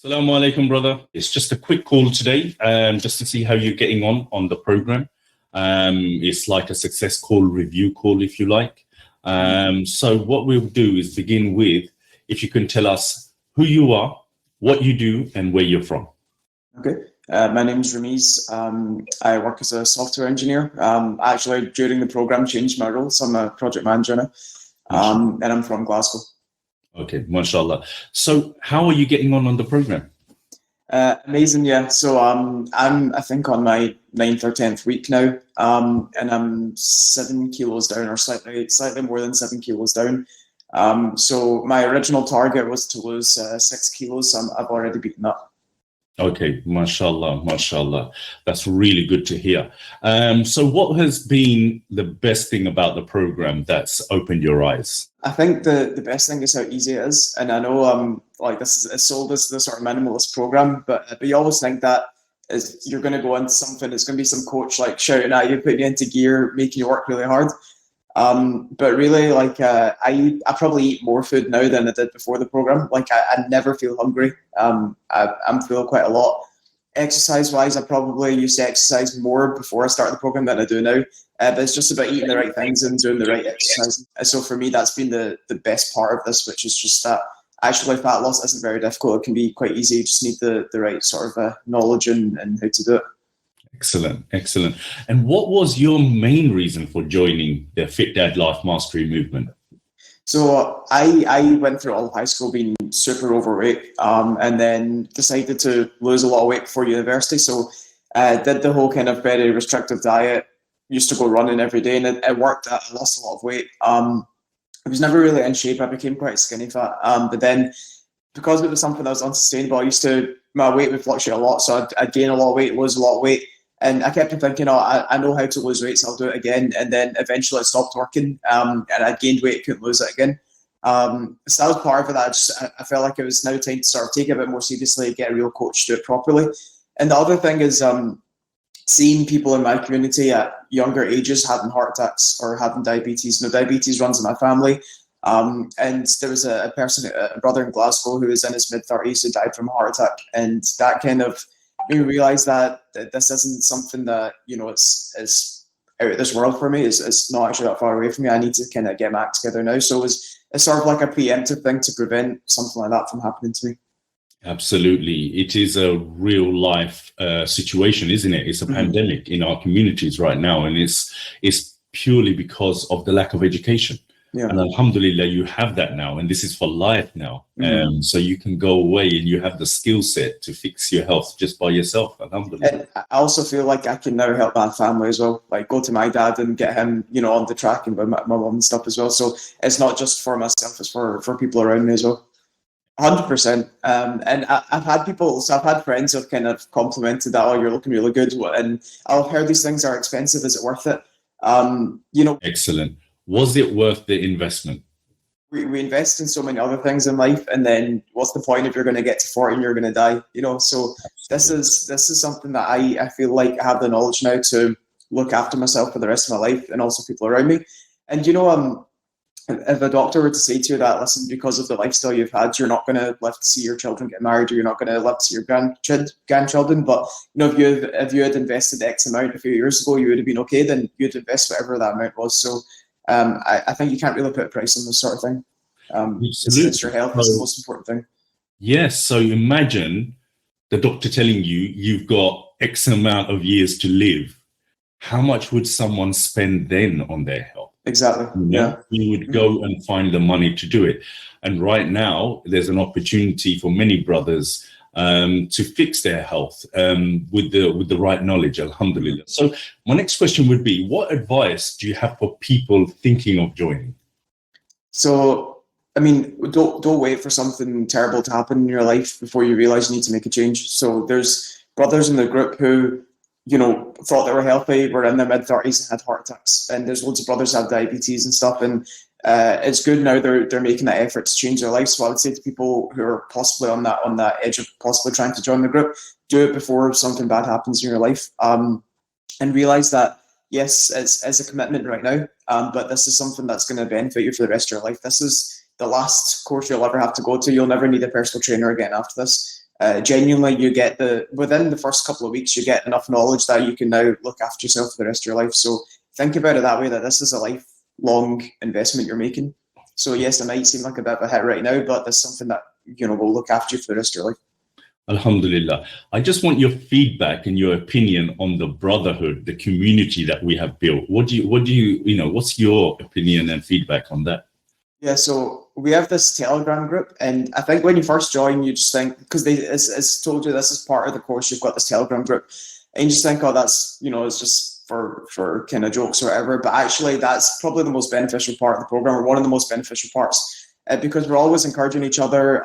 Assalamu alaikum, brother. It's just a quick call today, just to see how you're getting on the program. It's like a success call, review call, if you like. So what we'll do is begin with, if you can tell us who you are, what you do, and where you're from. Okay. My name is Rameez. I work as a software engineer. Actually, during the program, changed my role, so I'm a project manager now, and I'm from Glasgow. Okay, mashallah. So how are you getting on the program? Amazing, yeah. So I'm I think on my 9th or 10th week now, and I'm 7 kilos down, or slightly more than 7 kilos down. So my original target was to lose 6 kilos. So I've already beaten that. Okay, mashallah, mashallah. That's really good to hear. So what has been the best thing about the program that's opened your eyes? I think the best thing is how easy it is. And I know like this is sold as the sort of minimalist program, but you always think that you're going to go into something, it's going to be some coach like shouting at you, putting you into gear, making you work really hard. But really, like I probably eat more food now than I did before the program. Like I never feel hungry. I'm full quite a lot. Exercise wise, I probably used to exercise more before I started the program than I do now. But it's just about eating the right things and doing the right exercise. So for me, that's been the best part of this, which is just that actually fat loss isn't very difficult. It can be quite easy. You just need the right sort of knowledge and how to do it. Excellent, excellent. And what was your main reason for joining the Fit Dad Life Mastery movement? So I went through all of high school being super overweight, and then decided to lose a lot of weight before university. So did the whole kind of very restrictive diet, used to go running every day, and it worked. I lost a lot of weight. I was never really in shape. I became quite skinny fat. But then because it was something that was unsustainable, my weight would fluctuate a lot. So I'd gain a lot of weight, lose a lot of weight. And I kept thinking, I know how to lose weight, so I'll do it again. And then eventually it stopped working, and I gained weight, couldn't lose it again. So that was part of it. I felt like it was now time to sort of take it a bit more seriously, get a real coach to do it properly. And the other thing is seeing people in my community at younger ages having heart attacks or having diabetes. Diabetes runs in my family. And there was a brother in Glasgow who was in his mid-30s who died from a heart attack. And that kind of made me realise that this isn't something that, it's out of this world for me. It's not actually that far away from me. I need to kind of get my act together now. So it's sort of like a preemptive thing to prevent something like that from happening to me. Absolutely. It is a real life situation, isn't it? It's a pandemic in our communities right now, and it's purely because of the lack of education. Yeah. And alhamdulillah, you have that now, and this is for life now. So you can go away and you have the skill set to fix your health just by yourself. Alhamdulillah. And I also feel like I can now help my family as well. Like go to my dad and get him, on the track, and with my mum and stuff as well. So it's not just for myself; it's for people around me as well. 100%. And I've had friends who've kind of complimented that, you're looking really good. And I've heard these things are expensive. Is it worth it? Excellent. Was it worth the investment? We invest in so many other things in life, and then what's the point if you're going to get to 40 and you're going to die? So this is something that I feel like I have the knowledge now to look after myself for the rest of my life, and also people around me. And if a doctor were to say to you that, listen, because of the lifestyle you've had, you're not going to live to see your children get married, or you're not going to live to see your grandchildren, but if you had invested X amount a few years ago, you would have been okay. Then you'd invest whatever that amount was. So I think you can't really put a price on this sort of thing. It's your health is the most important thing. Yes. So imagine the doctor telling you you've got X amount of years to live. How much would someone spend then on their health? Exactly. Yeah. You would go and find the money to do it. And right now, there's an opportunity for many brothers to fix their health with the right knowledge, alhamdulillah. So my next question would be, what advice do you have for people thinking of joining? So, don't wait for something terrible to happen in your life before you realize you need to make a change. So there's brothers in the group who, thought they were healthy, were in their mid-30s and had heart attacks. And there's loads of brothers who have diabetes and stuff. And it's good now they're making that effort to change their life. So I would say to people who are possibly on that edge of possibly trying to join the group, do it before something bad happens in your life, and realize that yes, it's a commitment right now, but this is something that's going to benefit you for the rest of your life. This is the last course you'll ever have to go to. You'll never need a personal trainer again after this. genuinely you get within the first couple of weeks, you get enough knowledge that you can now look after yourself for the rest of your life. So think about it that way, that this is a lifelong investment you're making. So yes, it might seem like a bit of a hit right now, but there's something that, will look after you for the rest of your life. Alhamdulillah. I just want your feedback and your opinion on the brotherhood, the community that we have built. What's your opinion and feedback on that? Yeah, so we have this Telegram group, and I think when you first join, you just think, because it's told you this is part of the course, you've got this Telegram group, and you just think, oh, that's, it's just for kind of jokes or whatever. But actually, that's probably the most beneficial part of the program, or one of the most beneficial parts, because we're always encouraging each other.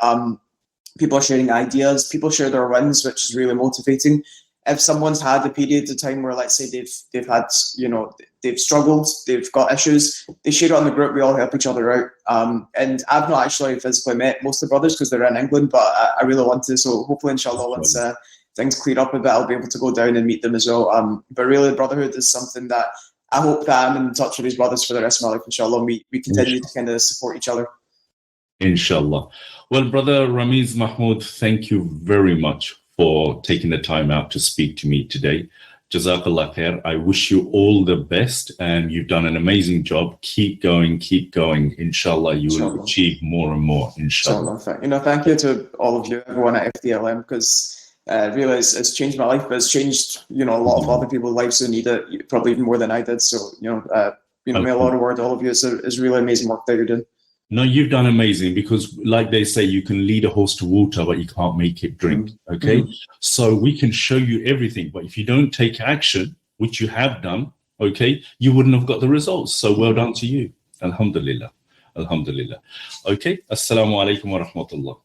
People are sharing ideas, people share their wins, which is really motivating. If someone's had a period of time where, let's say, they've had, they've struggled, they've got issues, they share it on the group, we all help each other out. And I've not actually physically met most of the brothers because they're in England, but I really want to. So hopefully, inshallah, once things clear up a bit, I'll be able to go down and meet them as well. But really, the brotherhood is something that I hope that I'm in touch with these brothers for the rest of my life, inshallah. We continue to kind of support each other. Inshallah. Well, Brother Rameez Mahmoud, thank you very much for taking the time out to speak to me today. Jazakallah khair. I wish you all the best, and you've done an amazing job. Keep going. Inshallah, you will achieve more and more. Inshallah. Thank you to all of you, everyone at FDLM, because really it's changed my life, but it's changed, a lot of other people's lives who need it, probably even more than I did. So, may Allah reward all of you. It's really amazing work that you're doing. No, you've done amazing, because like they say, you can lead a horse to water, but you can't make it drink. Okay. So we can show you everything, but if you don't take action, which you have done, okay, you wouldn't have got the results. So well done to you. Alhamdulillah. Okay. Assalamu alaikum wa rahmatullah.